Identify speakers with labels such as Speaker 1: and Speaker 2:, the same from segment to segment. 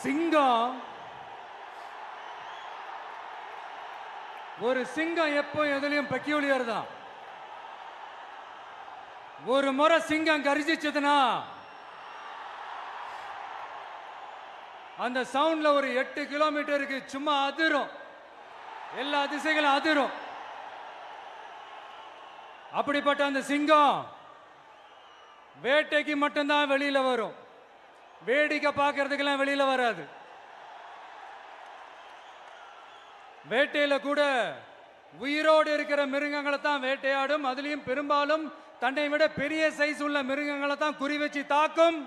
Speaker 1: சிங்கம் ஒரு சிங்கம் எப்போ எதுலயும் பெக்யூலியர் தான். ஒரு முறை சிங்கம் கரிச்சிச்சதுன்னா அந்த சவுண்ட்ல ஒரு 8 கிலோமீட்டருக்கு சும்மா அதிரும், எல்லா திசைகளும் அதிரும். அப்படிப்பட்ட அந்த சிங்கம் வேட்டைக்கு மட்டும்தான் வெளியில வரும், வேடிக்கை பார்க்கறதுக்கெல்லாம் வெளியில வராது. வேட்டையில கூட உயிரோடு இருக்கிற மிருகங்களை தான் வேட்டையாடும். அதுலயும் பெரும்பாலும் தன்னை விட பெரிய சைஸ் உள்ள மிருகங்களை தான் குறி வச்சு தாக்கும்,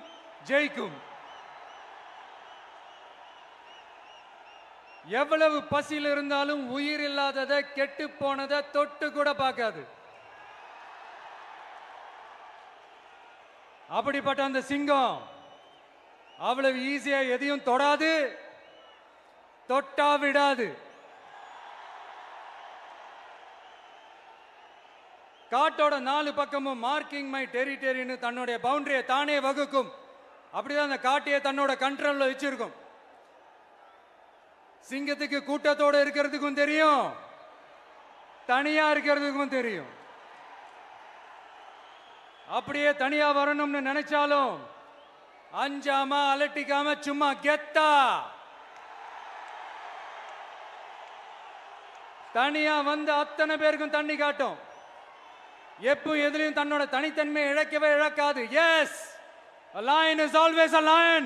Speaker 1: ஜெயிக்கும். எவ்வளவு பசியில் இருந்தாலும் உயிர் இல்லாததை, கெட்டு போனதை தொட்டு கூட பார்க்காது. அப்படிப்பட்ட அந்த சிங்கம் அவ்வளவு ஈஸியா எதையும் தொடாது, தொட்டா விடாது. காட்டோட 4 பக்கமும் மார்க்கிங் மை டெரிட்டரின்னு தன்னுடைய பவுண்டரியை தானே வகுக்கும். அப்படிதான் அந்த காட்டையே தன்னோட கண்ட்ரோல்ல வச்சிருக்கும். சிங்கத்துக்கு கூட்டத்தோட இருக்கிறதுக்கும் தெரியும், தனியா இருக்கிறதுக்கும் தெரியும். அப்படியே தனியா வரணும்னு நினைச்சாலும் அஞ்சாம அலட்டிக்காம சும்மா கெத்தா தனியா வந்து அத்தனை பேருக்கும் தண்ணி காட்டும். எப்போ எதிலையும் தன்னோட தனித்தன்மையை இழக்கவே இழக்காது. Yes, a lion is always a lion.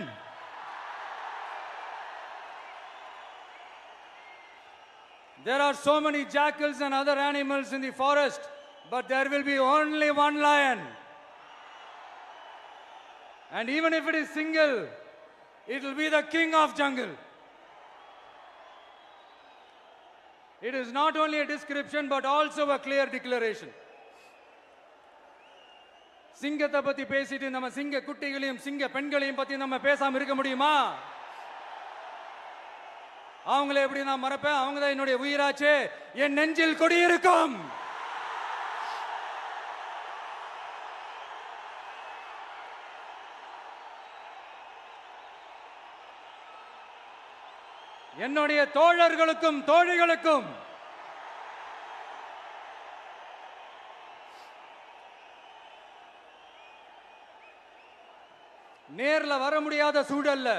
Speaker 1: There are so many jackals and other animals in the forest, but there will be only one lion. And even if it is single, it will be the king of jungle. It is not only a description but also a clear declaration. சிங்கத்தை பத்தி பேசிட்டு நம்ம சிங்க குட்டிகளையும் சிங்க பெண்களையும் பத்தி நம்ம பேசாம இருக்க முடியுமா? அவங்களை எப்படி நான் மறப்பேன்? அவங்க தான் என்னுடைய உயிராச்சே, என் நெஞ்சில் குடியிருக்கும். என்னுடைய தோழர்களுக்கும் தோழிகளுக்கும் நேர்ல வர முடியாத சூழல்ல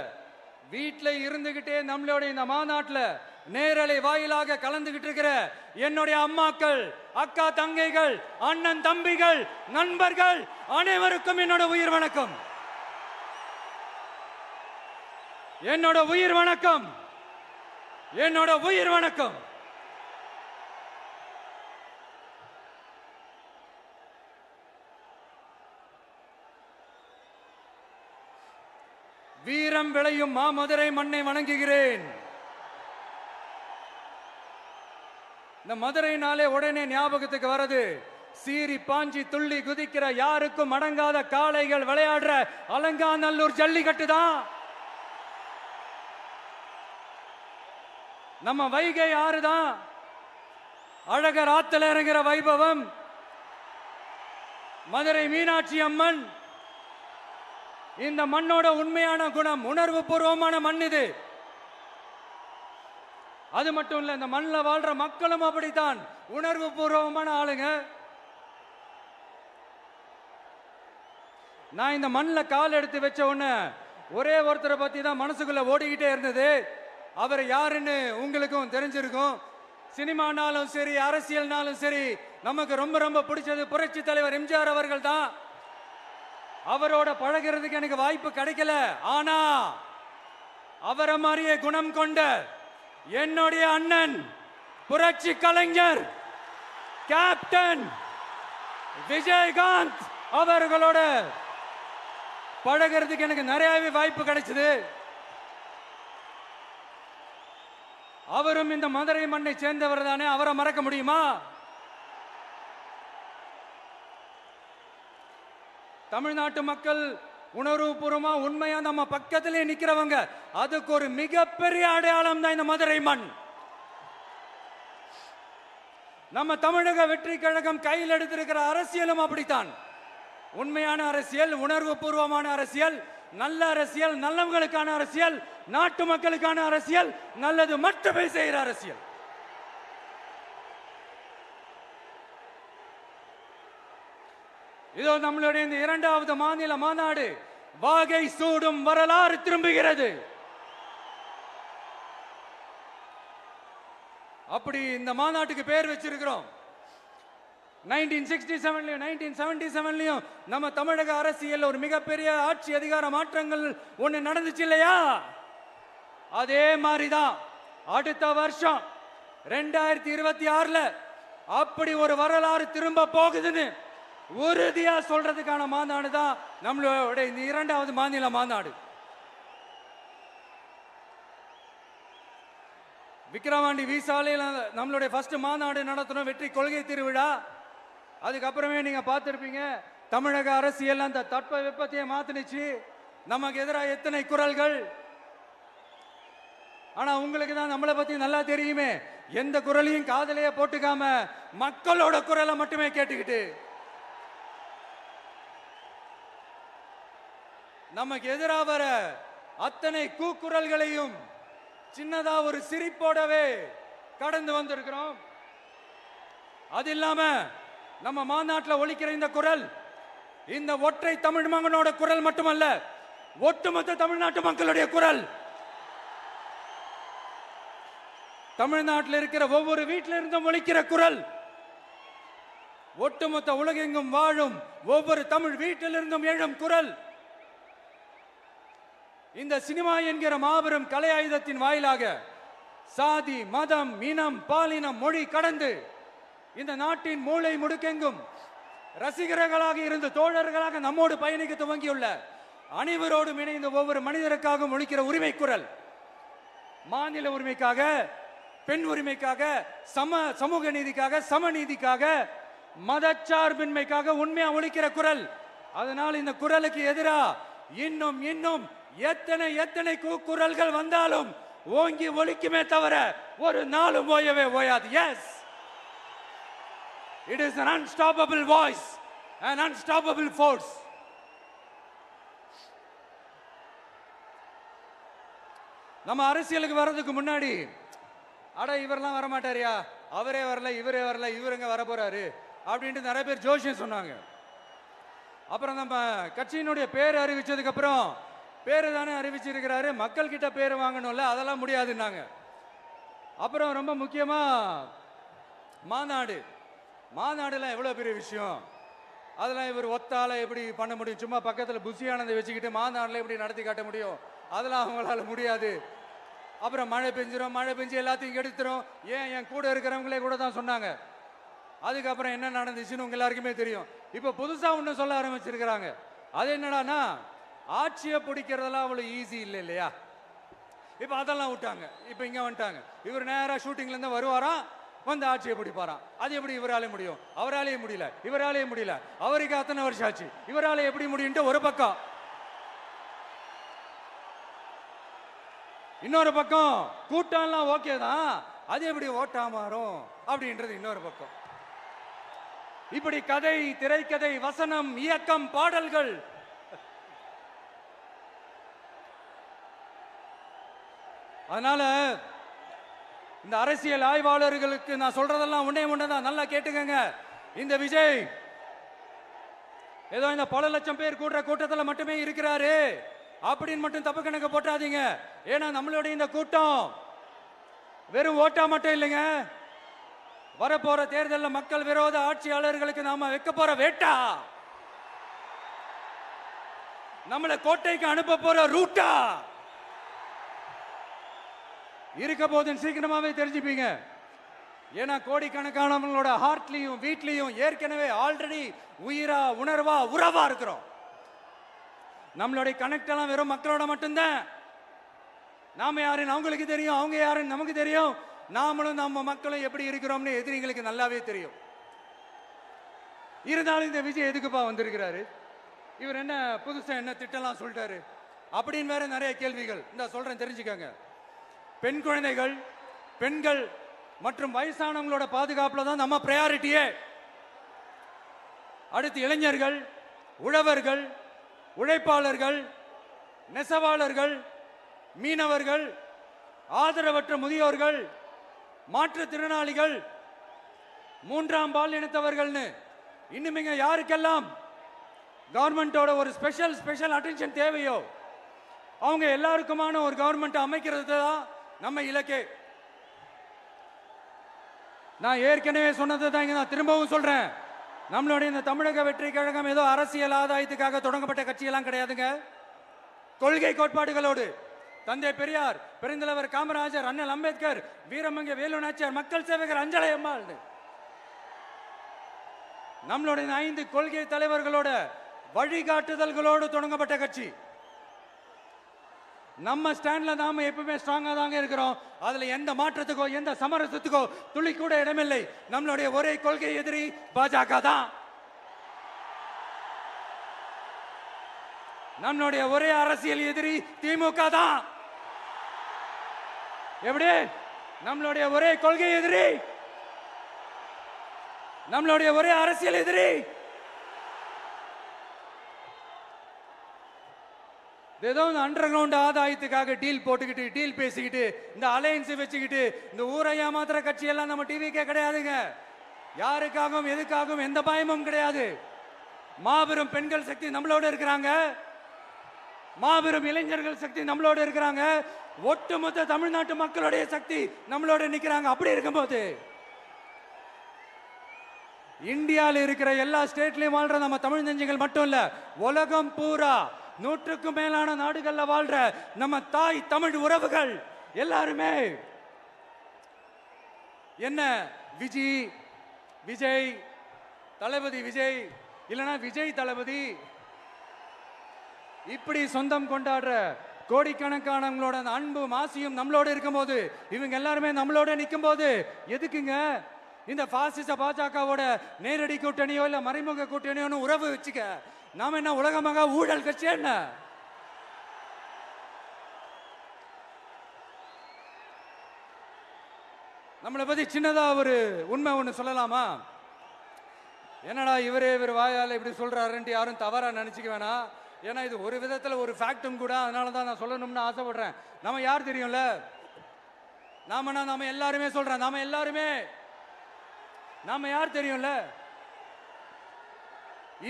Speaker 1: வீட்டில் இருந்துகிட்டே நம்மளோட இந்த மாநாட்டில் நேரலை வாயிலாக கலந்துகிட்டு இருக்கிற என்னுடைய அம்மாக்கள், அக்கா தங்கைகள், அண்ணன் தம்பிகள், நண்பர்கள் அனைவருக்கும் என்னோட உயிர் வணக்கம். என்னோட உயிர் வணக்கம், என்னோட உயிர் வணக்கம். வீரம் விளையும் மாமதுரை மண்ணை வணங்குகிறேன். இந்த மதுரைனாலே உடனே ஞாபகத்துக்கு வரது சீறி பாஞ்சி துள்ளி குதிக்கிற யாருக்கும் அடங்காத காளைகள் விளையாடுற அலங்காநல்லூர் ஜல்லிக்கட்டு தான். நம்ம வைகை ஆறு தான். அழகர் ஆத்துல இறங்குற வைபவம், மதுரை மீனாட்சி அம்மன். இந்த மண்ணோட உண்மையான குணம் உணர்வு பூர்வமான மண் இது. அது மட்டும் இல்ல, இந்த மண்ணில் வாழ்ற மக்களும் அப்படித்தான் உணர்வு பூர்வமான ஆளுங்க. நான் இந்த மண்ணில் கால் எடுத்து வச்ச உடனே ஒரே ஒருத்தரை பத்தி தான் மனசுக்குள்ள ஓடிக்கிட்டே இருந்தது. அவர் யாருன்னு உங்களுக்கும் தெரிஞ்சிருக்கும். சினிமானாலும் சரி, அரசியல்னாலும் சரி, நமக்கு ரொம்ப ரொம்ப பிடிச்சது புரட்சி தலைவர் எம்ஜிஆர் அவர்கள் தான். அவரோட பழகிறதுக்கு எனக்கு வாய்ப்பு கிடைக்கல. ஆனா அவரை மாதிரியே குணம் கொண்ட என்னுடைய அண்ணன் புரட்சி கலைஞர் கேப்டன் விஜயகாந்த் அவர்களோட பழகிறதுக்கு எனக்கு நிறையவே வாய்ப்பு கிடைச்சது. அவரும் இந்த மதுரை மண்ணை சேர்ந்தவர் தானே, அவரை மறக்க முடியுமா? தமிழ்நாட்டு மக்கள் உணர்வுபூர்வமா உண்மையா நம்ம பக்கத்திலே நிக்கிறவங்க, அதுக்கு ஒரு மிகப்பெரிய அடையாளம் தான் இந்த மதுரை மண். நம்ம தமிழக வெற்றி கழகம் கையில் எடுத்திருக்கிற அரசியலும் அப்படித்தான். உண்மையான அரசியல், உணர்வு பூர்வமான அரசியல், நல்ல அரசியல், நல்லவங்களுக்கான அரசியல், நாட்டு மக்களுக்கான அரசியல், நல்லது மட்டுமே செய்கிற அரசியல். இதோ நம்மளுடைய இந்த இரண்டாவது மாநில மாநாடு வாகை சூடும் வரலாறு திரும்புகிறது. அப்படி இந்த மாநாட்டுக்கு பேர் வச்சிருக்கிறோம். 1967லயும் 1977லயும் நம்ம தமிழக அரசியல் ஒரு மிகப்பெரிய ஆட்சி அதிகார மாற்றங்கள் ஒண்ணு நடந்துச்சு இல்லையா? அதே மாதிரிதான் அடுத்த வருஷம் 2026ல அப்படி ஒரு வரலாறு திரும்ப போகுதுன்னு உறுதியா சொல்றதுக்கான மாநாடு தான் நம்மளோட இந்த இரண்டாவது மாநில மாநாடு. விக்கிரவாண்டி விசாலையில் நம்மளுடைய ஃபர்ஸ்ட் மாநாடு நடத்தணும், வெற்றி கொள்கை திருவிழா. அதுக்கப்புறமே நீங்க பார்த்திருப்பீங்க, தமிழக அரசியல் அந்த தட்ப வெப்பத்தையே மாத்தினுச்சு. நமக்கு எதிராக எத்தனை குரல்கள். ஆனா உங்களுக்கு தான் நம்மளை பத்தி நல்லா தெரியுமே, எந்த குரலையும் காதலையே போட்டுக்காம மக்களோட குரலை மட்டுமே கேட்டுக்கிட்டு நமக்கு எதிராக வர அத்தனை கூக்குரல்களையும் சின்னதா ஒரு சிரிப்போடவே கடந்து வந்திருக்கிறோம். அது இல்லாம நம்ம மாநாட்டில் ஒலிக்கிற இந்த குரல் இந்த ஒற்றை தமிழ் மகனோட குரல் மட்டுமல்ல, ஒட்டுமொத்த தமிழ்நாட்டு மக்களுடைய குரல். தமிழ்நாட்டில் இருக்கிற ஒவ்வொரு வீட்டில இருந்தும் ஒலிக்கிற குரல், ஒட்டுமொத்த உலகெங்கும் வாழும் ஒவ்வொரு தமிழ் வீட்டிலிருந்தும் எழும் குரல். இந்த சினிமா என்கிற மாபெரும் கலை ஆயுதத்தின் வாயிலாக சாதி, மதம், இனம், பாலினம், மொழி கடந்து இந்த நாட்டின் மூளை முடுக்கெங்கும் ரசிகர்களாக இருந்து தோழர்களாக நம்மோடு பயணிக்க துவங்கியுள்ள அனைவரோடும் இணைந்த ஒவ்வொரு மனிதருக்காகவும் ஒலிக்கிற உரிமை குரல். மாநில உரிமைக்காக, பெண் உரிமைக்காக, சமூக நீதிக்காக, சமநீதிக்காக, மதச்சார்பின்மைக்காக உண்மையா ஒலிக்கிற குரல். அதனால் இந்த குரலுக்கு எதிராக இன்னும் இன்னும் எத்தனை குரல்கள் வந்தாலும் ஓங்கி ஒலிக்குமே தவிர ஒரு நாளும் ஓயவே ஓயாது. Yes, it is an unstoppable voice, an unstoppable force. நம்ம அரசியலுக்கு வர்றதுக்கு முன்னாடி அட இவரெல்லாம் வர மாட்டாரியா, அவரே வரல, இவரே வரல, இவருங்க வர போறாரு அப்படின்ட்டு நிறைய பேர் ஜோஷியம் சொன்னாங்க. அப்புறம் நம்ம கட்சியினுடைய பேர் அறிவிச்சதுக்கு அப்புறம் பேரு தானே அறிவிச்சிருக்கிறாரு, மக்கள் கிட்ட பேர் வாங்கணும்ல, அதெல்லாம் முடியாதுன்னாங்க. அப்புறம் ரொம்ப முக்கியமா மாநாடுலாம் எவ்வளவு பெரிய விஷயம், அதெல்லாம் இவர் ஒத்தால எப்படி பண்ண முடியும், சும்மா பக்கத்தில் புஷியானதை வச்சுக்கிட்டு மாநாடுல எப்படி நடத்தி காட்ட முடியும், அதெல்லாம் அவங்களால முடியாது. அப்புறம் மழை பெஞ்சு எல்லாத்தையும் எடுத்துரும். ஏன் என் கூட இருக்கிறவங்களே கூட தான் சொன்னாங்க. அதுக்கப்புறம் என்ன நடந்துச்சுன்னு உங்க எல்லாருக்குமே தெரியும். இப்ப புதுசா ஒண்ணு சொல்ல ஆரம்பிச்சிருக்கிறாங்க. அது என்னடானா, ஆட்சியை பிடிக்கிறதெல்லாம் அவ்வளவு ஈஸி இல்லை இல்லையா. இப்ப அதெல்லாம் விட்டாங்க, இப்ப இங்க வந்துட்டாங்க. இவர் நேரா ஷூட்டிங்ல இருந்து வருவாராம், வந்து ஆட்சியை பிடிப்பாராம். அது எப்படி இவராலே முடியும், அவராலேயே முடியல, இவராலேயே முடியல, அவருக்கு அத்தனை வருஷம் ஆச்சு, இவராலே எப்படி முடியும்ட்டு ஒரு பக்கம். இன்னொரு பக்கம் கூட்டம்லாம் ஓகே தான், அது எப்படி ஓட்டா மாறும் அப்படின்றது இன்னொரு பக்கம். இப்படி கதை, திரைக்கதை, வசனம், இயக்கம், பாடல்கள், அதனால இந்த அரசியல் ஆய்வாளர்களுக்கு நான் சொல்றதெல்லாம் ஒன்னேதான், நல்லா கேட்டுக்கங்க. இந்த விஜய் ஏதோ இந்த பல லட்சம் பேர் கூடுற கூட்டத்தில் மட்டுமே இருக்கிறாரு அப்படின்னு மட்டும் தப்பு கணக்கு போட்டாதீங்க. ஏன்னா நம்மளுடைய இந்த கூட்டம் வெறும் ஓட்டா மட்டும் இல்லைங்க, வரப்போற தேர்தலில் மக்கள் விரோத ஆட்சியாளர்களுக்கு நாம வைக்க போற வேட்டா, நம்மளை கோட்டைக்கு அனுப்ப போற ரூட்டா இருக்க போதுன்னு சீக்கிரமாவே தெரிஞ்சுப்பீங்க. ஏன்னா கோடிக்கணக்கானவங்களோட ஹார்ட்லயும் வீட்லயும் ஏற்கனவே ஆல்ரெடி உயிரா, உணர்வா, உறவா இருக்கிறோம். நம்மளுடைய கனெக்ட் எல்லாம் வெறும் மக்களோட மட்டும்தான். நாம யாருன்னு அவங்களுக்கு தெரியும், அவங்க யாருன்னு நமக்கு தெரியும். நாமளும் நம்ம மக்களும் எப்படி இருக்கிறோம்னு எதிரிங்களுக்கு நல்லாவே தெரியும். இருந்தாலும் இந்த விஜய் எதுக்குப்பா வந்திருக்கிறாரு, இவர் என்ன புதுசா என்ன திட்டம்லாம் சொல்லிட்டாரு அப்படின்னு வேற நிறைய கேள்விகள். இந்த சொல்றேன் தெரிஞ்சுக்கங்க. பெண் குழந்தைகள், பெண்கள் மற்றும் வயசானவங்களோட பாதுகாப்புல தான் நம்ம பிரையாரிட்டியே. அடுத்து இளைஞர்கள், உழவர்கள், உழைப்பாளர்கள், நெசவாளர்கள், மீனவர்கள், ஆதரவற்ற முதியோர்கள், மாற்றுத்திறனாளிகள், மூன்றாம் பால் இனத்தவர்கள்னு இன்னும் யாருக்கெல்லாம் கவர்மெண்டோட ஒரு ஸ்பெஷல் அட்டென்ஷன் தேவையோ அவங்க எல்லாருக்குமான ஒரு கவர்மெண்ட் அமைக்கிறது தான் நம்ம இலக்கே. நான் ஏற்கனவே சொன்னது தான் நான் திரும்பவும் சொல்றேன். நம்மளுடைய இந்த தமிழக வெற்றி கழகம் ஏதோ அரசியல் ஆதாயத்துக்காக தொடங்கப்பட்ட கட்சியெல்லாம் கிடையாதுங்க. கொள்கை கோட்பாடுகளோடு தந்தை பெரியார், பெருந்தலைவர் காமராஜர், அண்ணல் அம்பேத்கர், வீரமங்க வேலு நாச்சியார், மக்கள் சேவகர் அஞ்சலை அம்மாள், நம்மளுடைய 5 கொள்கை தலைவர்களோட வழிகாட்டுதல்களோடு தொடங்கப்பட்ட கட்சி. நம்ம ஸ்டாண்ட்ல நாம எப்பவுமே ஸ்ட்ராங்கா தாங்க இருக்கிறோம். அதுல எந்த மாற்றத்துக்கோ எந்த சமரசத்துக்கோ துளி கூட இடமில்லை. நம்மளுடைய ஒரே கொள்கை எதிரி பாஜக தான். நம்மளுடைய ஒரே அரசியல் எதிரி திமுக தான். எப்படி? நம்மளுடைய ஒரே கொள்கை எதிரி, நம்மளுடைய ஒரே அரசியல் எதிரி ஏதோ அண்டர் கிரவுண்ட் ஆதாயத்துக்காக டீல் போட்டுக்கிட்டு டீல் பேசிக்கிட்டு இந்த அலையன்ஸ் வச்சுக்கிட்டு இந்த ஊரை ஏமாத்துற கட்சி எல்லாம் நம்ம டிவிக்கே கிடையாதுங்க. யாருக்காகவும் எதுக்காகவும் எந்த பயமும் கிடையாது. மாபெரும் பெண்கள் சக்தி நம்மளோட இருக்கிறாங்க, மாபெரும் இளைஞர்கள் சக்தி நம்மளோட இருக்கிறாங்க, ஒட்டுமொத்த தமிழ்நாட்டு மக்களுடைய சக்தி நம்மளோட நிக்கிறாங்க. அப்படி இருக்கும்போது இந்தியாவில் இருக்கிற எல்லா ஸ்டேட்லயும் வாழ்ற நம்ம தமிழ் நெஞ்சங்கள் மட்டும் இல்ல, உலகம் பூரா 100க்கும் மேலான நாடுகள்ல வாழ்ற நம்ம தாய் தமிழ் உறவுகள் எல்லாருமே என்ன விஜய் தளபதி விஜய் இல்லனா விஜய் தளபதி இப்படி சொந்தம் கொண்டாடுற கோடிக்கணக்கானவங்களோட அன்பு மாசியும் நம்மளோட இருக்கும்போது, இவங்க எல்லாருமே நம்மளோட நிற்கும் போது எதுக்குங்க இந்த பாசிச பாஜகவோட நேரடி கூட்டணியோ இல்ல மறைமுக கூட்டணியோ உறவு வச்சுக்க? நாம என்ன உலகமாக ஊழல் கட்சி என்ன? நம்மளை பத்தி சின்னதா ஒரு உண்மை ஒண்ணு சொல்லலாமா? என்னடா இவர் வாயால இப்படி சொல்றாருன்ட்டு யாரும் தவறா நினைச்சுக்க வேணாம். ஏன்னா இது ஒரு விதத்துல ஒரு ஃபேக்டும் கூட. அதனாலதான் நான் சொல்லணும்னு ஆசைப்படுறேன். நம்ம யார் தெரியும்ல? நாம எல்லாருமே சொல்றேன். நாம யார் தெரியும்ல?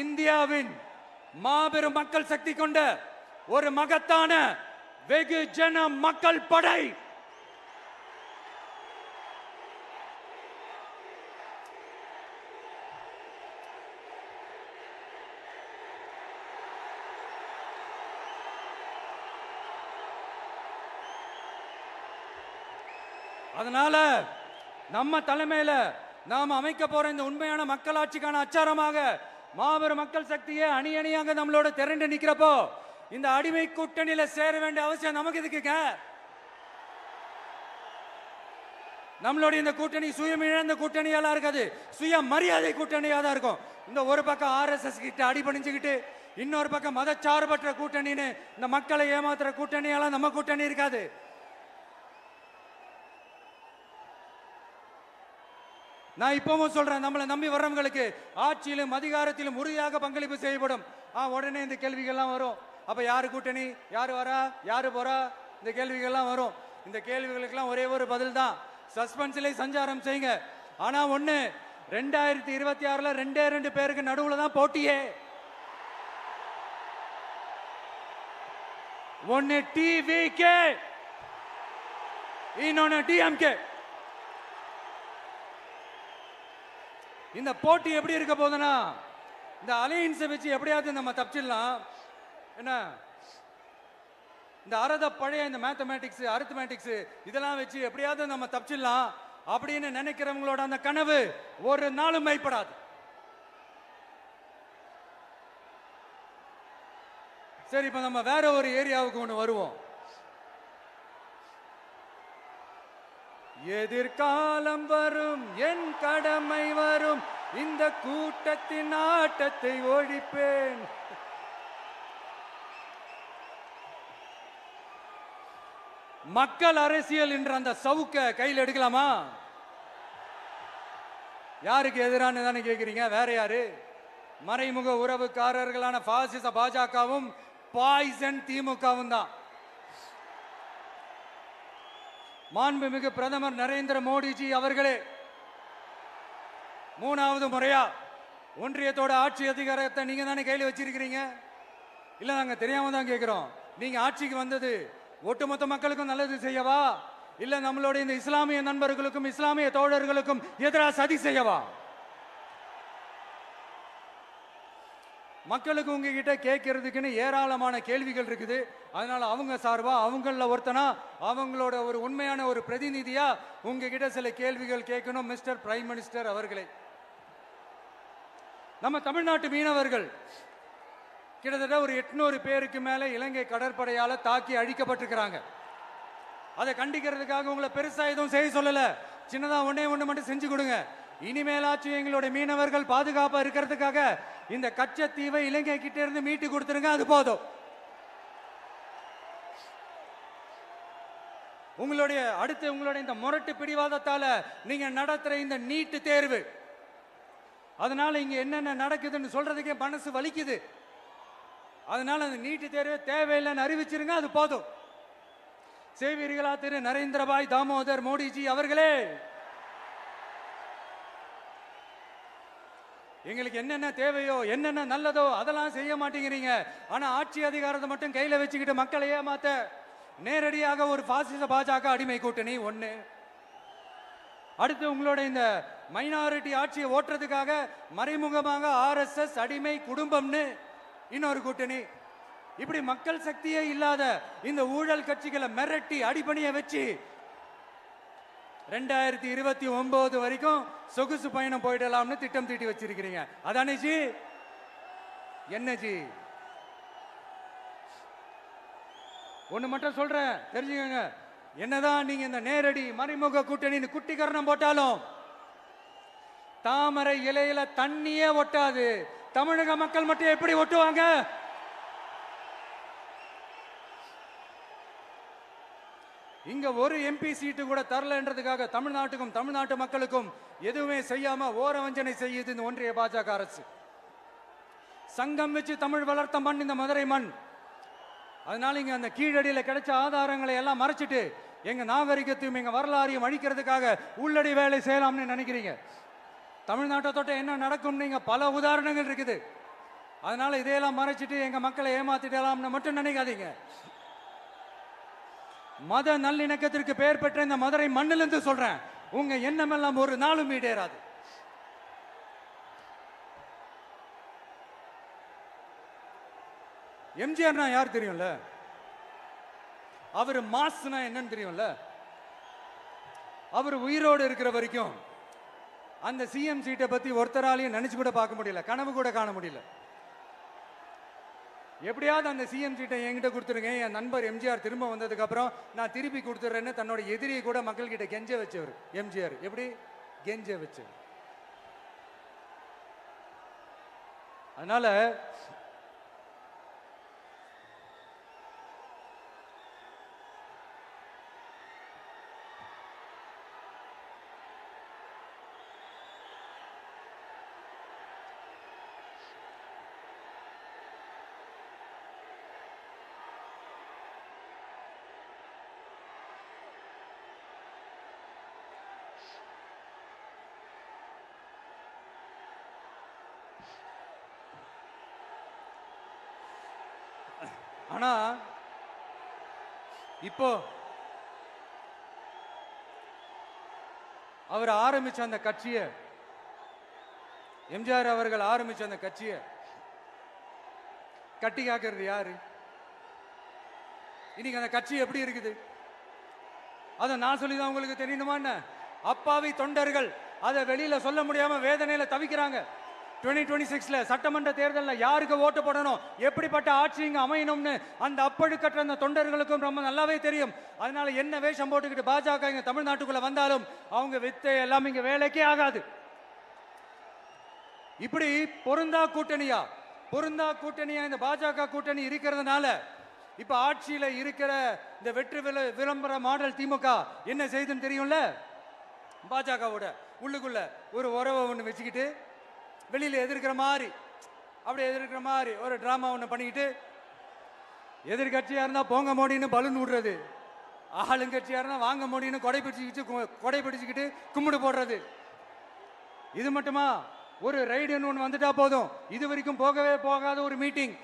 Speaker 1: இந்தியாவின் மாபெரும் மக்கள் சக்தி கொண்ட ஒரு மகத்தான வெகுஜன மக்கள் படை. அதனால நம்ம தலைமையில நாம் அமைக்க போற இந்த உண்மையான மக்களாட்சிக்கான அச்சாரமாக மாபெரும் மக்கள் சக்தியை அணி அணியாக நம்மளோட திரண்டு நிக்கிறப்போ இந்த அடிமை கூட்டணியில சேர வேண்டிய அவசியம் நமக்கு இருக்குங்க. நம்மளுடைய இந்த கூட்டணி சுயமிழந்த கூட்டணியெல்லாம் இருக்காது, சுய மரியாதை கூட்டணியா தான் இருக்கும். இந்த ஒரு பக்கம் RSS கிட்ட அடிபணிஞ்சுக்கிட்டு, இன்னொரு பக்கம் மதச்சார்பற்ற கூட்டணின்னு இந்த மக்களை ஏமாத்துற கூட்டணியெல்லாம் நம்ம கூட்டணி இருக்காது. நான் இப்பவும் சொல்றேன், நம்மளை நம்பி வர்றவங்களுக்கு ஆட்சியிலும் அதிகாரத்திலும் உறுதியாக பங்களிப்பு செய்யப்படும். உடனே இந்த கேள்விகள்லாம் வரும். அப்ப யாரு கூட்டணி, யாரு வரா, யாரு போறா, இந்த கேள்விகள்லாம் வரும். இந்த கேள்விகளுக்கெல்லாம் ஒரே ஒரு பதில் தான், சஸ்பென்ஸ்ல சஞ்சாரம் செய்யுங்க. ஆனா ஒண்ணு, 2026ல 2 பேருக்கு நடுவுல தான் போட்டியே. ஒன்னு TVK, இன்னொன்னு DMK. இந்த போட்டி எப்படி இருக்க போதுன்னா, இந்த அலையன்ஸை வச்சு எப்படியாவது நம்ம தப்பிச்சிடலாம். என்ன இந்த பழைய இந்த மேத்தமேட்டிக்ஸ் அரித்மேட்டிக்ஸ் இதெல்லாம் வச்சு எப்படியாவது நம்ம தப்பிச்சிடலாம் அப்படின்னு நினைக்கிறவங்களோட அந்த கனவு ஒரு நாளும் மைப்படாது. சரி, இப்ப நம்ம வேற ஒரு ஏரியாவுக்கு ஒன்று வருவோம். எதிர்காலம் வரும், என் கடமை வரும், இந்த கூட்டத்தின் ஆட்டத்தை ஒழிப்பேன். மக்கள் அரசியல் என்ற அந்த சவுக்க கையில் எடுக்கலாமா? யாருக்கு எதிரான தானே கேட்கிறீங்க? வேற யாரு? மறைமுக உறவுக்காரர்களான பாசிச பாஜகவும் பாய்சன் திமுகவும் தான். மாண்புமிகு பிரதமர் நரேந்திர மோடிஜி அவர்களே, 3வது முறையா ஒன்றியத்தோட ஆட்சி அதிகாரத்தை நீங்க தானே கையில் வச்சிருக்கிறீங்க. இல்ல நாங்க தெரியாம தான் கேட்கிறோம். நீங்க ஆட்சிக்கு வந்தது ஒட்டுமொத்த மக்களுக்கும் நல்லது செய்யவா, இல்ல நம்மளுடைய இந்த இஸ்லாமிய நண்பர்களுக்கும் இஸ்லாமிய தோழர்களுக்கும் எதிராக சதி செய்யவா? மக்களுக்கு உங்ககிட்ட கேட்கறதுக்குன்னு ஏராளமான கேள்விகள் இருக்குது. அதனால அவங்க சார்பா அவங்கள ஒருத்தனா அவங்களோட ஒரு உண்மையான ஒரு பிரதிநிதியா உங்ககிட்ட சில கேள்விகள் கேட்கணும். மிஸ்டர் பிரைம் மினிஸ்டர் அவர்களே, நம்ம தமிழ்நாட்டு மீனவர்கள் கிட்டத்தட்ட ஒரு 800 பேருக்கு மேல இலங்கை கடற்படையால தாக்கி அழிக்கப்பட்டிருக்கிறாங்க. அதை கண்டிக்கிறதுக்காக உங்களை பெருசா எதுவும் செய்ய சொல்லல, சின்னதா ஒண்ணே ஒண்ணு மட்டும் செஞ்சு கொடுங்க. இனிமேலாச்சும் எங்களுடைய மீனவர்கள் பாதுகாப்பா இருக்கிறதுக்காக இந்த கச்சத்தீவை இலங்கை கிட்ட இருந்து மீட்டு கொடுத்துருங்க, அது போதும். உங்களுடைய இந்த முரட்டு பிடிவாதத்தால நீங்க நடத்துற இந்த நீட்டு தேர்வு, அதனால இங்க என்னென்ன நடக்குதுன்னு சொல்றதுக்கே மனசு வலிக்குது. அதனால அந்த நீட்டு தேர்வு தேவையில்லைன்னு அறிவிச்சிருங்க, அது போதும். செய்வீர்களா திரு நரேந்திரபாய் தாமோதர் மோடிஜி அவர்களே? எங்களுக்கு என்னென்ன தேவையோ என்னென்ன நல்லதோ அதெல்லாம் செய்ய மாட்டேங்கிறீங்க. ஆனா ஆட்சி அதிகாரத்தை மட்டும் கையில வச்சுக்கிட்டு மக்களை ஏமாத்த நேரடியாக ஒரு பாசிச பாஜக அடிமை கூட்டணி ஒண்ணு. அடுத்து உங்களோட இந்த மைனாரிட்டி ஆட்சியை ஓட்டுறதுக்காக மறைமுகமாக RSS அடிமை குடும்பம்னு இன்னொரு கூட்டணி. இப்படி மக்கள் சக்தியே இல்லாத இந்த ஊழல் கட்சிகளை மிரட்டி அடிபணிய வச்சு 2029 வரைக்கும் சொகுசு பயணம் போயிடலாம்னு திட்டம் தீட்டி வச்சிருக்கிறீங்க. அதானே ஜி? என்ன ஜி? ஒண்ணு மட்டும் சொல்றேன், தெரிஞ்சுக்கங்க. என்னதான் நீங்க இந்த நேரடி மறைமுக கூட்டணி குட்டிகரணம் போட்டாலும் தாமரை இலையில தண்ணியே ஒட்டாது. தமிழக மக்கள் மட்டும் எப்படி ஒட்டுவாங்க? இங்க ஒரு MP சீட்டு கூட தரலன்றதுக்காக தமிழ்நாட்டுக்கும் தமிழ்நாட்டு மக்களுக்கும் எதுவுமே செய்யாம ஓரவஞ்சனை செய்யுது இந்த ஒன்றிய பாஜக அரசு. சங்கம் வச்சு தமிழ் வளர்த்த மண் இந்த மதுரை மண். அதனால இங்க அந்த கீழடியில கிடைச்ச ஆதாரங்களை எல்லாம் மறைச்சிட்டு எங்க நாகரிகத்தையும் எங்க வரலாறையும் அழிக்கிறதுக்காக உள்ளடி வேலை செய்யலாம்னு நினைக்கிறீங்க. தமிழ்நாட்டை தொட்ட என்ன நடக்கும் நீங்க பல உதாரணங்கள் இருக்குது. அதனால இதையெல்லாம் மறைச்சிட்டு எங்க மக்களை ஏமாத்திடலாம்னு மட்டும் நினைக்காதீங்க. மத நல்லிணக்கத்திற்கு பெயர் பெற்ற இந்த மதுரை மண்ணிலிருந்து சொல்றேன், உங்க எண்ணம் எல்லாம் ஒரு நாளும் ஈடேறாது. எம்ஜிஆர்னா யார் தெரியும்ல? அவர் மாஸ்னா என்னன்னு தெரியும்ல? அவர் உயிரோடு இருக்கிற வரைக்கும் அந்த CM சீட்டை பத்தி ஒருத்தராலையும் நினைச்சு கூட பார்க்க முடியல, கனவு கூட காண முடியல. எப்படியாவது அந்த CM சீட்டை என்கிட்ட கொடுத்துருங்க, என் நண்பர் எம்ஜிஆர் திரும்ப வந்ததுக்கு அப்புறம் நான் திருப்பி கொடுத்துறேன்னு தன்னோட எதிரியை கூட மக்கள் கிட்ட கெஞ்ச வச்சவர் எம்ஜிஆர். எப்படி கெஞ்ச வச்சவர்? அதனால ஆனா இப்போ அவர் ஆரம்பிச்ச அந்த கட்சியை, எம்ஜிஆர் அவர்கள் ஆரம்பிச்ச அந்த கட்சியை கட்டி காக்கிறது யாரு? இன்னைக்கு அந்த கட்சி எப்படி இருக்குது? அதை நான் சொல்லிதான் உங்களுக்கு தெரியணுமா என்ன? அப்பாவி தொண்டர்கள் அதை வெளியில சொல்ல முடியாம வேதனையில தவிக்கிறாங்க. 2026 சட்டமன்ற தேர்தலில் யாருக்கு ஓட்டு போடணும், எப்படிப்பட்ட ஆட்சி இங்க அமையணும்னு அந்த அப்பழுக்கற்ற அந்த தொண்டர்களுக்கும் ரொம்ப நல்லாவே தெரியும். அதனால என்ன வேஷம் போட்டுக்கிட்டு பாஜக இங்க தமிழ்நாட்டுக்குள்ள வந்தாலும் அவங்க வித்தை எல்லாம் இங்க வேலைக்கே ஆகாது. இப்படி பொருந்தா கூட்டணியா இந்த பாஜக கூட்டணி இருக்கிறதுனால இப்ப ஆட்சியில இருக்கிற இந்த வெற்றி விளம்பர மாடல் திமுக என்ன செய்யுதுன்னு தெரியும்ல? பாஜகவோட உள்ளுக்குள்ள ஒரு உறவை ஒன்று வச்சுக்கிட்டு வெளியில எதிர்க்கிற மாதிரி ஒரு டிராமா ஒன்று பண்ணிக்கிட்டு எதிர்கட்சியா இருந்தா போங்க மோடின்னு பலூன் விடுறது, ஆளுங்கட்சியா இருந்தா வாங்க மோடின்னு கொடை பிடிச்சுக்கிட்டு கும்பிடு போடுறது. இது மட்டுமா? ஒரு ரைடுன்னு ஒன்று வந்துட்டா போதும், இது வரைக்கும் போகவே போகாத ஒரு மீட்டிங்,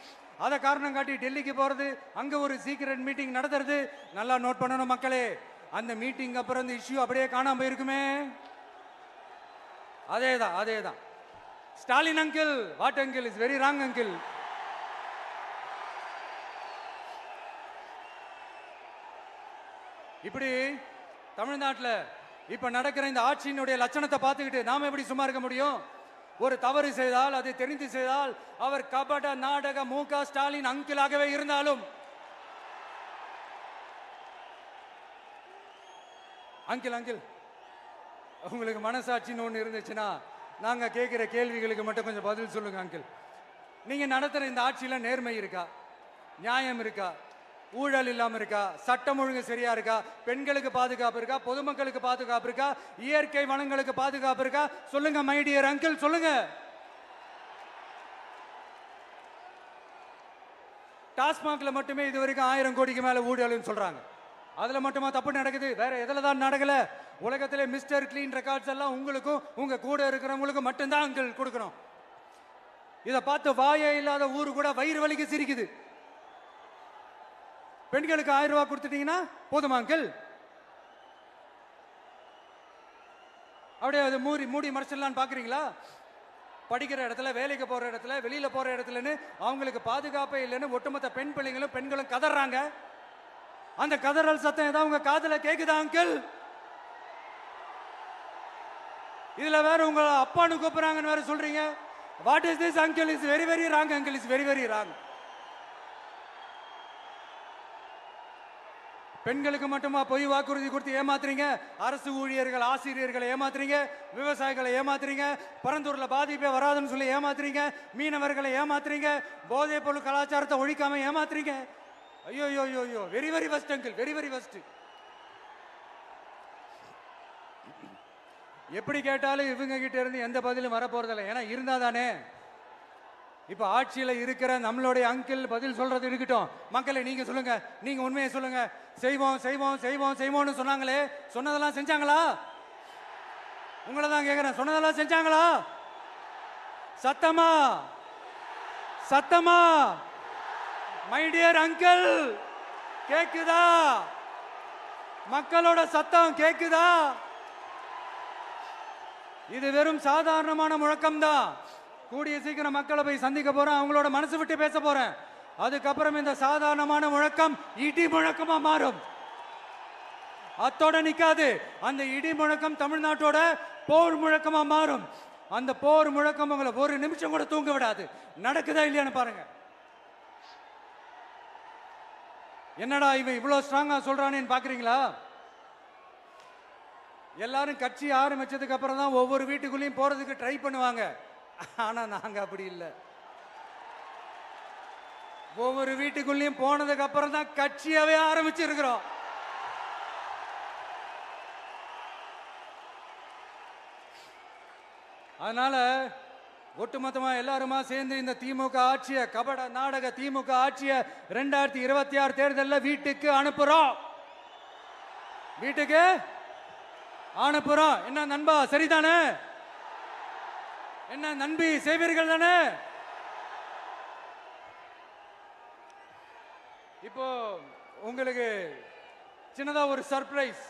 Speaker 1: அதை காரணம் காட்டி டெல்லிக்கு போறது, அங்க ஒரு சீக்கிரட் மீட்டிங் நடத்துறது. நல்லா நோட் பண்ணணும் மக்களே, அந்த மீட்டிங் அப்புறம் இந்த இஷ்யூ அப்படியே காணாம போயிருக்குமே. அதேதான் Stalin uncle, what uncle is very wrong uncle. இப்படி தமிழ்நாட்டில் இப்ப நடக்கிற இந்த ஆட்சியினுடைய லட்சணத்தை பார்த்துக்கிட்டு நாம எப்படி சும்மா இருக்க முடியும்? ஒரு தவறு செய்தால், அதை தெரிந்து செய்தால், அவர் கபட நாடக மு.க. ஸ்டாலின் அங்கிளாகவே இருந்தாலும், அங்கிள் உங்களுக்கு மனசாட்சின்னு ஒன்று இருந்துச்சுன்னா நாங்க கேட்கிற கேள்விகளுக்கு மட்டும் கொஞ்சம் பதில் சொல்லுங்க அங்கிள். நீங்க நடத்துற இந்த ஆட்சியில நேர்மை இருக்கா? நியாயம் இருக்கா? ஊழல் இல்லாம இருக்கா? சட்டம் ஒழுங்கு சரியா இருக்கா? பெண்களுக்கு பாதுகாப்பு இருக்கா? பொதுமக்களுக்கு பாதுகாப்பு இருக்கா? இயற்கை வளங்களுக்கு பாதுகாப்பு இருக்கா? சொல்லுங்க மை டியர் அங்கிள், சொல்லுங்க. டாஸ்மாக்ல மட்டுமே இது வரைக்கும் 1000 கோடிக்கு மேல ஊழல்னு சொல்றாங்க. அதுல மட்டுமா தப்பு நடக்குது? வேற எதுல தான் நடக்கல? உலகத்திலே மிஸ்டர் கிளீன் ரெக்கார்ட்ஸ் எல்லாம் உங்களுக்கும் உங்க கூட இருக்கிறவங்களுக்கும் மட்டும்தான் அங்கிள் கொடுக்கணும். இதை பார்த்து வாயே இல்லாத ஊரு கூட வயிறு வலிக்கு சிரிக்குது. பெண்களுக்கு 1000 ரூபாய் கொடுத்துட்டீங்கன்னா போதுமா அங்கிள்? அப்படியே அது மூடி மறைச்சிடலான்னு பாக்குறீங்களா? படிக்கிற இடத்துல, வேலைக்கு போற இடத்துல, வெளியில போற இடத்துலன்னு அவங்களுக்கு பாதுகாப்பே இல்லைன்னு ஒட்டுமொத்த பெண்களும் கதறாங்க. அந்த கதறல் சத்தம் ஏதாவது உங்க காதுல கேக்குதா அங்கிள்? இதுல வேற உங்க அப்பான்னு கூப்பிடுறாங்கன்னு வேற சொல்றீங்க. What is this uncle? Is very very wrong uncle, is very very wrong. பெண்களுக்கு மட்டுமா பொய் வாக்குறுதி கொடுத்து ஏமாத்துறீங்க? அரசு ஊழியர்கள், ஆசிரியர்களை ஏமாத்துறீங்க, விவசாயிகளை ஏமாத்துறீங்க, பரந்தூர்ல பாதிப்பே வராதுன்னு சொல்லி ஏமாத்துறீங்க, மீனவர்களை ஏமாத்துறீங்க, போதைப் பொருள் கலாச்சாரத்தை ஒழிக்காம ஏமாத்துறீங்க. ஐயோ ஐயோ ஐயோ, very very first uncle, very very first. எப்படி கேட்டாலும் இவங்க கிட்ட இருந்து எந்த பதிலும் வரப்போறதில்லை. ஏன்னா இருந்தா தானே. இப்ப ஆட்சியில இருக்கிற நம்மளுடைய அங்கிள் பதில் சொல்றது இருக்கட்டும். மக்களை நீங்க சொல்லுங்க, நீங்க உண்மையை சொல்லுங்க. செய்வோம் செய்வோம் செய்வோம் செய்வோம்னு சொன்னாங்களே, சொன்னதெல்லாம் செஞ்சாங்களா? உங்களை தான் கேட்கிறேன், சொன்னதெல்லாம் செஞ்சாங்களா? சத்தமா சத்தமா மை டியர் அங்கிள், கேக்குதா? மக்களோட சத்தம் கேக்குதா? இது வெறும் சாதாரணமான முழக்கம் தான். கூடிய சீக்கிரம் மக்களை போய் சந்திக்க போறேன், அவங்களோட மனசு விட்டு பேச போறேன். அதுக்கப்புறம் இந்த சாதாரணமான முழக்கம் இடி முழக்கமா மாறும். அத்தோட நிக்காது, அந்த இடி முழக்கம் தமிழ்நாட்டோட போர் முழக்கமா மாறும். அந்த போர் முழக்கம் உங்களை ஒரு நிமிஷம் கூட தூங்க விடாது. நடக்குதா இல்லையான்னு பாருங்க. என்னடா இவன் இவ்வளவு ஸ்ட்ராங்கா சொல்றானேன்னு பாக்குறீங்களா? எல்லாரும் கட்சி ஆரம்பிச்சதுக்கு அப்புறம் தான் ஒவ்வொரு வீட்டுக்குள்ளேயும் போறதுக்கு ட்ரை பண்ணுவாங்க. ஆனா நாங்க அப்படி இல்லை. ஒவ்வொரு வீட்டுக்குள்ளேயும் போனதுக்கு அப்புறம் தான் கட்சியாவே ஆரம்பிச்சிருக்கிறோம். அதனால ஒட்டுமொத்தமா எல்லாருமா சேர்ந்து இந்த திமுக ஆட்சிய, கபட நாடக திமுக ஆட்சிய 2026 தேர்தலில் வீட்டுக்கு அனுப்புறோம். வீட்டுக்கு அனுப்புறோம். என்ன நண்பா, சரிதானே? என்ன நண்பி, செய்வீர்கள் தானே? இப்போ உங்களுக்கு சின்னதா ஒரு சர்ப்ரைஸ்.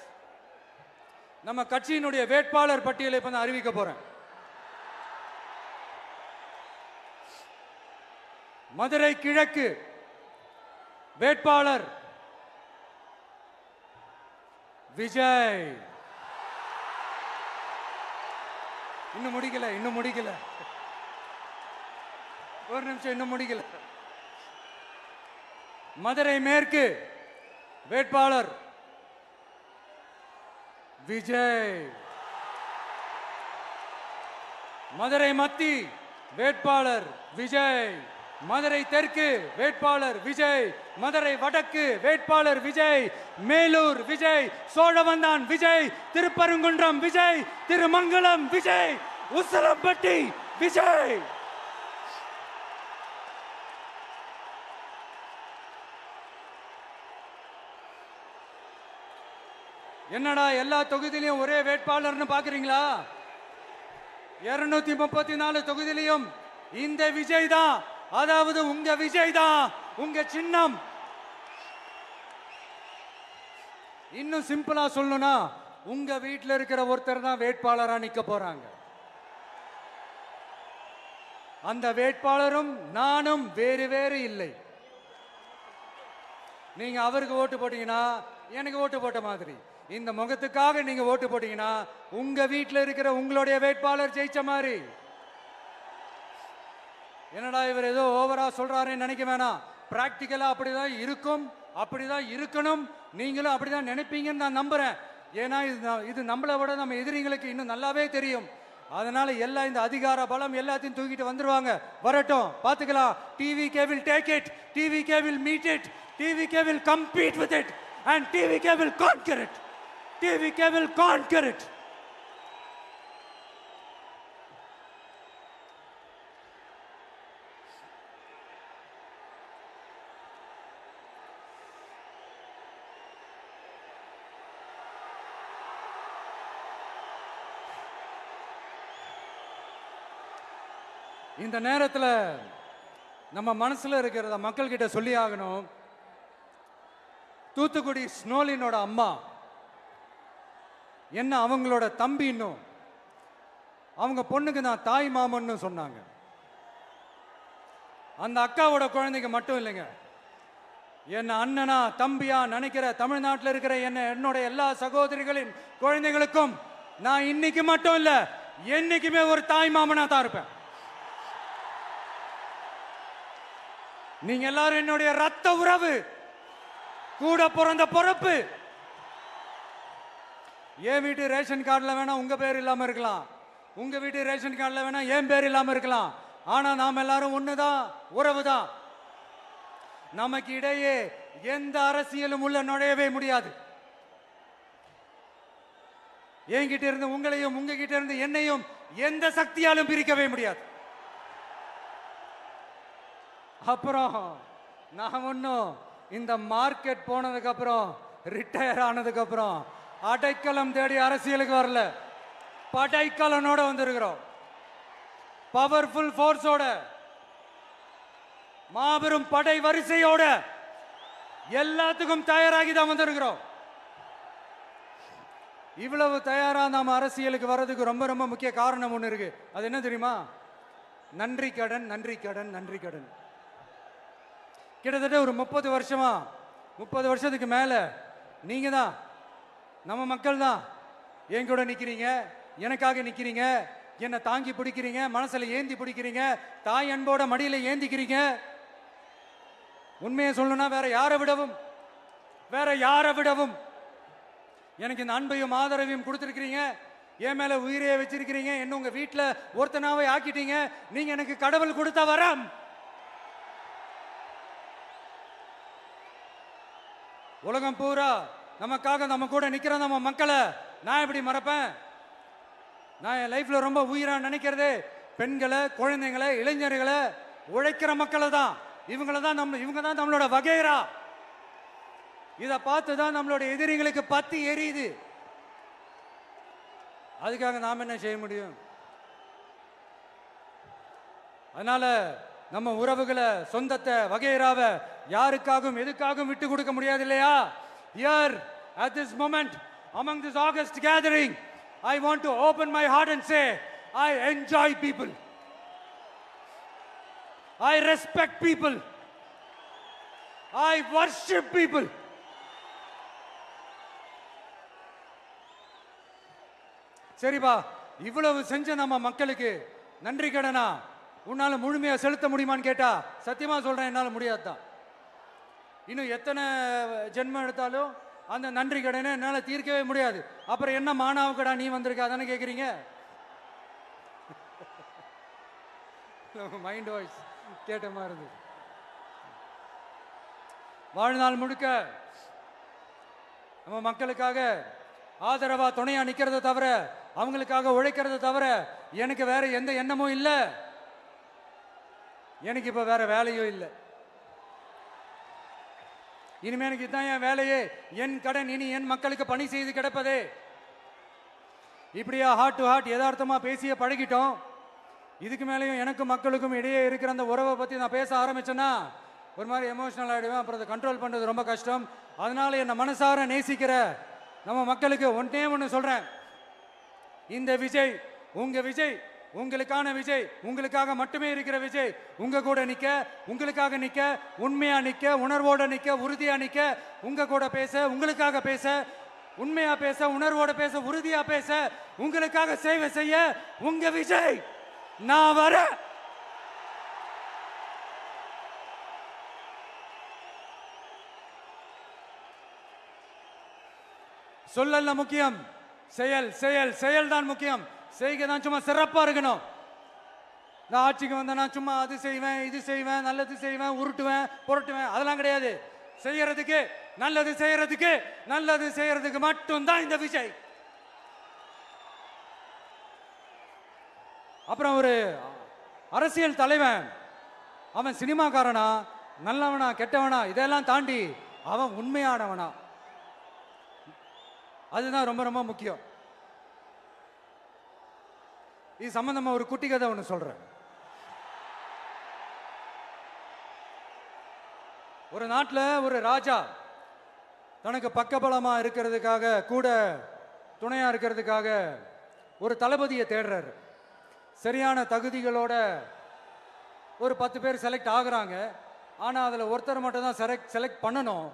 Speaker 1: நம்ம கட்சியினுடைய வேட்பாளர் பட்டியலை இப்ப நான் அறிவிக்க போறேன். மதுரை கிழக்கு வேட்பாளர் விஜய். இன்னும் முடிக்கல, ஒரு நிமிஷம், இன்னும் முடிக்கல. மதுரை மேற்கு வேட்பாளர் விஜய். மதுரை மத்தி வேட்பாளர் விஜய். மதுரை தெற்கு வேட்பாளர் விஜய். மதுரை வடக்கு வேட்பாளர் விஜய். மேலூர் விஜய். சோழவந்தான் விஜய். திருப்பரங்குன்றம் விஜய். திருமங்கலம் விஜய். உசிலம்பட்டி விஜய். என்னடா எல்லா தொகுதியிலையும் ஒரே வேட்பாளர்னு பாக்குறீங்களா? 234 தொகுதியிலையும் இந்த விஜய் தான், அதாவது உங்க விஜய் தான் உங்க சின்னம். இன்னும் சிம்பிளா சொல்லணும்னா உங்க வீட்டில் இருக்கிற ஒருத்தர் தான் வேட்பாளரா நிக்க போறாங்க. அந்த வேட்பாளரும் நானும் வேறு வேறு இல்லை. நீங்க அவருக்கு ஓட்டு போட்டீங்கன்னா எனக்கு ஓட்டு போட்ட மாதிரி, இந்த முகத்துக்காக நீங்க ஓட்டு போட்டீங்கன்னா உங்க வீட்டில் இருக்கிற உங்களுடைய வேட்பாளர் ஜெயிச்ச மாதிரி. என்னடா இவர் ஏதோ ஓவரா சொல்றாருன்னு நினைக்க வேணாம். பிராக்டிக்கலா அப்படிதான் இருக்கும், அப்படிதான் இருக்கணும். நீங்களும் அப்படிதான் நினைப்பீங்கன்னு நான் நம்புறேன். ஏன்னா இது நம்மளை விட நம்ம எதிரிங்களுக்கு இன்னும் நல்லாவே தெரியும். அதனால எல்லாம் இந்த அதிகார பலம் எல்லாத்தையும் தூக்கிட்டு வந்துருவாங்க. வரட்டும், பாத்துக்கலாம். TVK will take it, TVK will meet it, TVK will compete with it and TVK will conquer it, TVK will conquer it. இந்த நேரத்தில் நம்ம மனசுல இருக்கிறத மக்கள் கிட்ட சொல்லி ஆகணும். தூத்துக்குடி ஸ்னோலினோட அம்மா என்ன அவங்களோட தம்பி, இன்னும் அவங்க பொண்ணுக்கு நான் தாய் மாமன்னு சொன்னாங்க. அந்த அக்காவோட குழந்தைங்க மட்டும் இல்லைங்க, என்ன அண்ணனா தம்பியா நினைக்கிற தமிழ்நாட்டில் இருக்கிற என்னோட எல்லா சகோதரிகளின் குழந்தைகளுக்கும் நான் இன்னைக்கு மட்டும் இல்ல, என்னைக்குமே ஒரு தாய் மாமனா தான் இருப்பேன். நீங்க எல்லாரும் என்னுடைய ரத்த உறவு, கூட பிறந்த பொறுப்பு. என் வீட்டு ரேஷன் கார்டில் வேணா உங்க பேர் இல்லாம இருக்கலாம், உங்க வீட்டு ரேஷன் கார்டில் வேணா என் பேர் இல்லாம இருக்கலாம். ஆனா நாம் எல்லாரும் ஒண்ணுதான், உறவுதான். நமக்கு இடையே எந்த அரசியலும் உள்ள நுழையவே முடியாது. என்கிட்ட இருந்து உங்களையும் உங்ககிட்ட இருந்து என்னையும் எந்த சக்தியாலும் பிரிக்கவே முடியாது. அப்புறம் நான் ஒன்றும் இந்த மார்க்கெட் போனதுக்கு அப்புறம், ரிட்டையர் ஆனதுக்கு அப்புறம் அடைக்கலம் தேடி அரசியலுக்கு வரல. படைக்கலனோட வந்திருக்கிறோம். பவர்ஃபுல் ஃபோர்ஸோட, மாபெரும் படை வரிசையோட, எல்லாத்துக்கும் தயாராகி தான் வந்திருக்கிறோம். இவ்வளவு தயாரா நாம அரசியலுக்கு வர்றதுக்கு ரொம்ப ரொம்ப முக்கிய காரணம் ஒன்று இருக்கு. அது என்ன தெரியுமா? நன்றி கடன், நன்றி கடன், நன்றி கடன். கிட்டத்தட்ட ஒரு 30 வருஷமா, 30 வருஷத்துக்கு மேல நீங்க தான், நம்ம மக்கள் தான் என் கூட நிக்கிறீங்க, எனக்காக நிக்கிறீங்க, என்னை தாங்கி பிடிக்கிறீங்க, மனசுல ஏந்தி பிடிக்கிறீங்க, தாய் அன்போட மடியில ஏந்திக்கிறீங்க. உண்மையை சொல்லணும்னா வேற யாரை விடவும் எனக்கு இந்த அன்பையும் ஆதரவையும் கொடுத்துருக்கிறீங்க. என் மேல உயிரையே வச்சிருக்கிறீங்க. என்ன உங்க வீட்டுல ஒருத்தனாவே ஆக்கிட்டீங்க. நீங்க எனக்கு கடவுள் கொடுத்த வரம். உலகம் பூரா நமக்காக நம்ம கூட நிக்கிற நம்ம மக்களை நான் எப்படி மறப்பேன்? நான் என் லைஃப்ல ரொம்ப உயிரா நினைக்கிறதே பெண்களை, குழந்தைங்களை, இளைஞர்களை, உழைக்கிற மக்களை தான். இவங்க தான் நம்மளோட வகைரா. இதை பார்த்து தான் நம்மளோட எதிரிகளுக்கு பத்தி எரியுது. அதுக்காக நாம் என்ன செய்ய முடியும்? அதனால நம்ம உறவுகளை, சொந்தத்தை, வகைராவை யாருக்காகவும் எதுக்காகவும் விட்டு கொடுக்க முடியாது இல்லையா? Here at this moment among this August gathering, I want to open my heart and say I enjoy people, I respect people, I worship people. சரிப்பா, இவ்வளவு செஞ்ச நம்ம மக்களுக்கு நன்றி கடனா உன்னால முழுமையா செலுத்த முடியுமான்னு கேட்டா சத்தியமா சொல்றேன், என்னால முடியாதுதான். இன்னும் எத்தனை ஜென்மம் எடுத்தாலும் அந்த நன்றி கடனை என்னால தீர்க்கவே முடியாது. அப்புறம் என்ன மானாவுக்கடா நீ வந்திருக்க அதானே கேக்குறீங்க? மைண்ட் வாய்ஸ் கேட்ட மாதிரி இருந்தது. வாழ்நாள் முழுக்க நம்ம மக்களுக்காக ஆதரவா துணையா நிக்கிறத தவிர, அவங்களுக்காக உழைக்கிறத தவிர எனக்கு வேற எந்த எண்ணமும் இல்லை. எனக்கு இப்ப வேற வேலையும் இல்லை. இனிமே எனக்கு இதுதான் என் வேலையே, என் கடன் இனி என் மக்களுக்கு பணி செய்து கிடப்பதே. இப்படியா ஹார்ட் டு ஹார்ட் யதார்த்தமா பேசிய பழகிட்டோம். இதுக்கு மேலேயும் எனக்கும் மக்களுக்கும் இடையே இருக்கிற அந்த உறவை பத்தி நான் பேச ஆரம்பிச்சேன்னா ஒரு மாதிரி எமோஷனல் ஆகிடுவேன். அப்புறம் அதை கண்ட்ரோல் பண்ணுறது ரொம்ப கஷ்டம். அதனால என்னை மனசார நேசிக்கிற நம்ம மக்களுக்கு ஒன்று சொல்றேன். இந்த விஜய் உங்க விஜய், உங்களுக்கான விஜய், உங்களுக்காக மட்டுமே இருக்கிற விஜய். உங்க கூட நிக்க, உங்களுக்காக நிக்க, உண்மையா நிக்க, உணர்வோட நிக்க, உறுதியா நிக்க, உங்க கூட பேச, உங்களுக்காக பேச, உண்மையா பேச, உணர்வோட பேச, உறுதியா பேச, உங்களுக்காக சேவை செய்ய உங்க விஜய் நான் வர. சொல்லல முக்கியம், செயல் செயல் செயல் தான் முக்கியம். செய்கை தான் சும்மா சிறப்பா இருக்கணும். நான் ஆட்சிக்கு வந்தேன்னா சும்மா அது செய்வேன், இது செய்வேன், நல்லது செய்வேன், உருட்டுவேன், புரட்டுவேன், அதெல்லாம் கிடையாது. செய்யறதுக்கு, நல்லது செய்யறதுக்கு, நல்லது செய்யறதுக்கு மட்டும்தான் இந்த விஜய். அப்புறம் ஒரு அரசியல் தலைவன் அவன் சினிமாக்காரனா, நல்லவனா, கெட்டவனா, இதெல்லாம் தாண்டி அவன் உண்மையானவனா, அதுதான் ரொம்ப ரொம்ப முக்கியம். இது சம்பந்தமா ஒரு குட்டி கதை ஒன்று சொல்றேன். ஒரு நாட்டில் ஒரு ராஜா தனக்கு பக்கபலமா இருக்கிறதுக்காக, கூட துணையா இருக்கிறதுக்காக ஒரு தளபதியை தேடுறாரு. சரியான தகுதிகளோட ஒரு 10 பேர் செலக்ட் ஆகுறாங்க. ஆனால் அதில் ஒருத்தர் மட்டும் தான் செலக்ட் பண்ணணும்.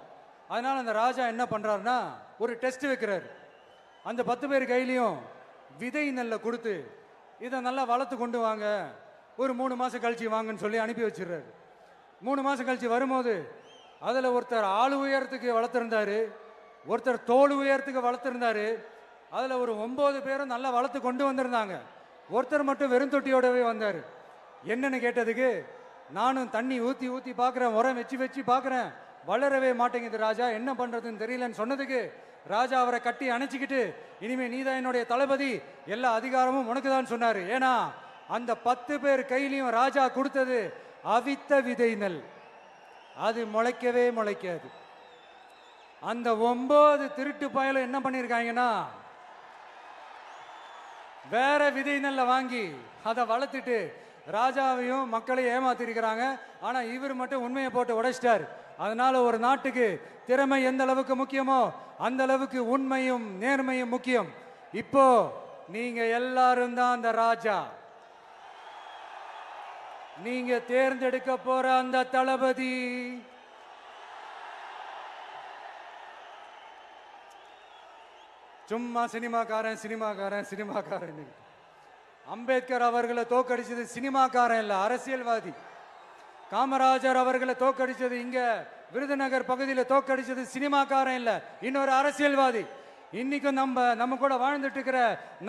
Speaker 1: அதனால அந்த ராஜா என்ன பண்றாருன்னா ஒரு டெஸ்ட் வைக்கிறாரு. அந்த 10 பேர் கையிலையும் விதை நெல்லை கொடுத்து இதை நல்லா வளர்த்து கொண்டு வாங்க, ஒரு 3 மாசம் கழிச்சு வாங்கன்னு சொல்லி அனுப்பி வச்சிடுறாரு. 3 மாசம் கழிச்சு வரும்போது அதில் ஒருத்தர் ஆள் உயரத்துக்கு வளர்த்துருந்தாரு, ஒருத்தர் தோல் உயரத்துக்கு வளர்த்துருந்தாரு. அதில் ஒரு 9 பேரும் நல்லா வளர்த்து கொண்டு வந்திருந்தாங்க. ஒருத்தர் மட்டும் வெறும் தொட்டியோடவே வந்தார். என்னன்னு கேட்டதுக்கு, நானும் தண்ணி ஊற்றி ஊற்றி பார்க்குறேன், உரம் வச்சு வச்சு பார்க்குறேன், வளரவே மாட்டேங்குது ராஜா, என்ன பண்ணுறதுன்னு தெரியலன்னு சொன்னதுக்கு ராஜா அவரை கட்டி அணைச்சிக்கிட்டு, இனிமே நீதான் என்னுடைய தளபதி, எல்லா அதிகாரமும் உனக்கு தான் சொன்னார். ஏன்னா அந்த 10 பேர் கையிலையும் ராஜா கொடுத்தது அவித்த விதை நெல், அது முளைக்கவே முளைக்காது. அந்த 9 திருட்டு பயலும் என்ன பண்ணியிருக்காங்கன்னா வேற விதை நெல்லை வாங்கி அதை வளர்த்துட்டு ராஜாவையும் மக்களையும் ஏமாத்திருக்கிறாங்க. ஆனா இவர் மட்டும் உண்மையை போட்டு உடைச்சிட்டார். அதனால ஒரு நாட்டுக்கு திறமை எந்த அளவுக்கு முக்கியமோ அந்த அளவுக்கு உண்மையும் நேர்மையும் முக்கியம். இப்போ நீங்க எல்லாரும் தான் அந்த ராஜா. நீங்க தேர்ந்தெடுக்க போற அந்த தளபதி சும்மா சினிமாக்காரன் சினிமாக்காரன் சினிமாக்காரன். அம்பேத்கர் அவர்களை தோக்கடிச்சது சினிமாக்காரன் இல்ல, அரசியல்வாதி. காமராஜர் அவர்களை தோக்கடிச்சது இங்க விருதுநகர் பகுதியில் தோக்கடிச்சது சினிமாக்காரன் இல்ல, இன்னொரு அரசியல்வாதி. இன்னைக்கும் நம்ம கூட வாழ்ந்துட்டு இருக்கிற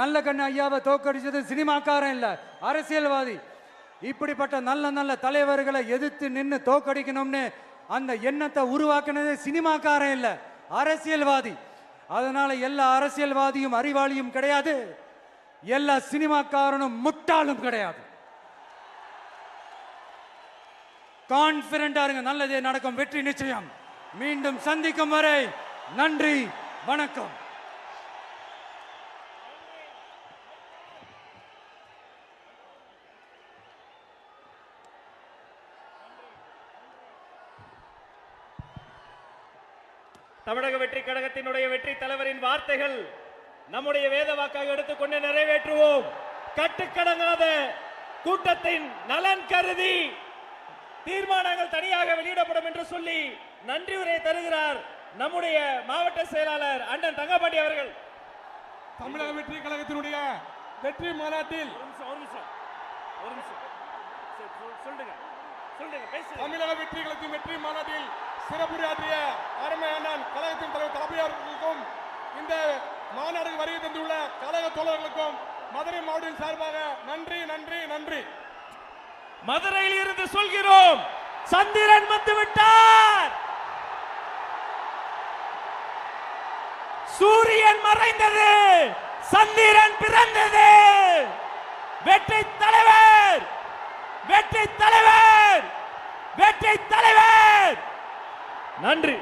Speaker 1: நல்ல கண்ணு ஐயாவை தோக்கடிச்சது சினிமாக்காரன் இல்ல, அரசியல்வாதி. இப்படிப்பட்ட நல்ல நல்ல தலைவர்களை எதிர்த்து நின்று தோக்கடிக்கணும்னு அந்த எண்ணத்தை உருவாக்குனது சினிமாக்காரன் இல்ல, அரசியல்வாதி. அதனால எல்லா அரசியல்வாதியும் அறிவாளியும் கிடையாது, எல்லா சினிமாக்காரனும் முட்டாளும் கிடையாது. கான்பிடண்டா இருங்க, நல்லதே நடக்கும், வெற்றி நிச்சயம். மீண்டும் சந்திக்கும் வரை நன்றி, வணக்கம்.
Speaker 2: தமிழக வெற்றி கழகத்தினுடைய வெற்றி தலைவரின் வார்த்தைகள் நம்முடைய வேத வாக்காக எடுத்துக்கொண்டு நிறைவேற்றுவோம். கட்டுக்கடங்காத கூட்டத்தின் நலன் கருதி தீர்மானங்கள் தனியாக வெளியிடப்படும் என்று சொல்லி நன்றி உரை தருகிறார் நம்முடைய மாவட்ட செயலாளர் அண்ணன் தங்கபாண்டி அவர்கள்.
Speaker 3: தமிழக வெற்றி கழகத்தினுடைய வெற்றி மாநாட்டில் தமிழக வெற்றி கழகத்தின் வெற்றி மாநாட்டில் சிறப்புரையாற்றிய அருமை அண்ணன் கழகத்தின் தலைவர் தளபதியாளர்களுக்கும் இந்த மாநாடுக்கு வருகை தந்துள்ள கழக தோழர்களுக்கும் மதுரை மாவட்டத்தின் சார்பாக நன்றி நன்றி நன்றி.
Speaker 2: மதுரையில் இருந்து சொல்கிறோம், சந்திரன் வந்து விட்டார், சூரியன் மறைந்தது, சந்திரன் பிறந்தது. வெற்றி தலைவர், வெற்றி தலைவர், வெற்றி தலைவர். நன்றி.